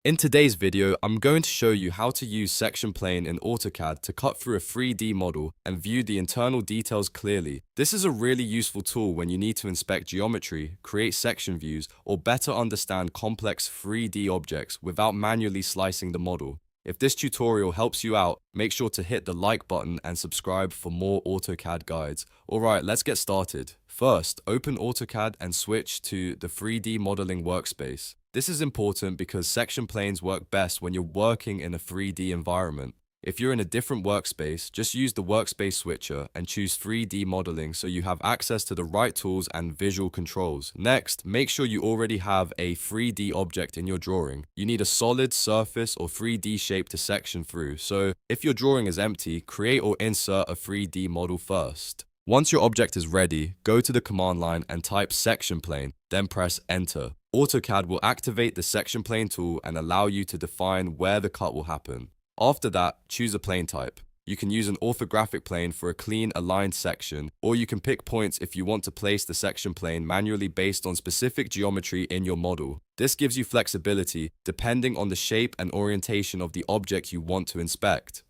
In today's video, I'm going to show you how to use Section Plane in AutoCAD to cut through a 3D model and view the internal details clearly. This is a really useful tool when you need to inspect geometry, create section views, or better understand complex 3D objects without manually slicing the model. If this tutorial helps you out, make sure to hit the like button and subscribe for more AutoCAD guides. Alright, let's get started. First, open AutoCAD and switch to the 3D modeling workspace. This is important because section planes work best when you're working in a 3D environment. If you're in a different workspace, just use the workspace switcher and choose 3D modeling so you have access to the right tools and visual controls. Next, make sure you already have a 3D object in your drawing. You need a solid surface or 3D shape to section through, so if your drawing is empty, create or insert a 3D model first. Once your object is ready, go to the command line and type Section Plane, then press Enter. AutoCAD will activate the Section Plane tool and allow you to define where the cut will happen. After that, choose a plane type. You can use an orthographic plane for a clean, aligned section, or you can pick points if you want to place the section plane manually based on specific geometry in your model. This gives you flexibility depending on the shape and orientation of the object you want to inspect.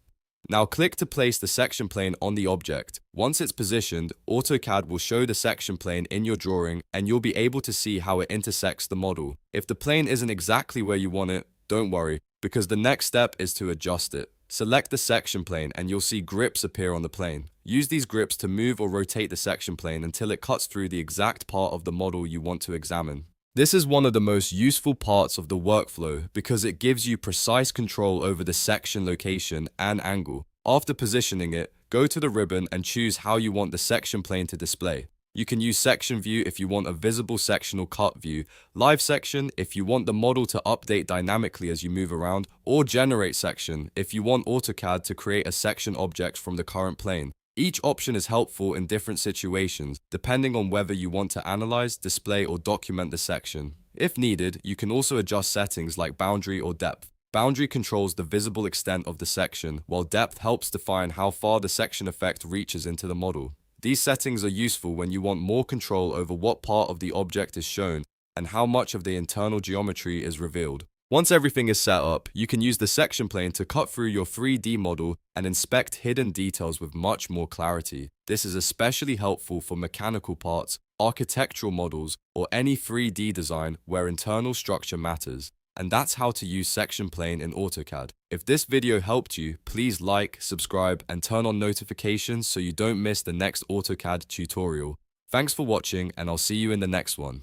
Now click to place the section plane on the object. Once it's positioned, AutoCAD will show the section plane in your drawing and you'll be able to see how it intersects the model. If the plane isn't exactly where you want it, don't worry, because the next step is to adjust it. Select the section plane and you'll see grips appear on the plane. Use these grips to move or rotate the section plane until it cuts through the exact part of the model you want to examine. This is one of the most useful parts of the workflow because it gives you precise control over the section location and angle. After positioning it, go to the ribbon and choose how you want the section plane to display. You can use Section View if you want a visible sectional cut view, Live Section if you want the model to update dynamically as you move around, or Generate Section if you want AutoCAD to create a section object from the current plane. Each option is helpful in different situations, depending on whether you want to analyze, display, or document the section. If needed, you can also adjust settings like boundary or depth. Boundary controls the visible extent of the section, while depth helps define how far the section effect reaches into the model. These settings are useful when you want more control over what part of the object is shown and how much of the internal geometry is revealed. Once everything is set up, you can use the section plane to cut through your 3D model and inspect hidden details with much more clarity. This is especially helpful for mechanical parts, architectural models, or any 3D design where internal structure matters. And that's how to use Section Plane in AutoCAD. If this video helped you, please like, subscribe, and turn on notifications so you don't miss the next AutoCAD tutorial. Thanks for watching, and I'll see you in the next one.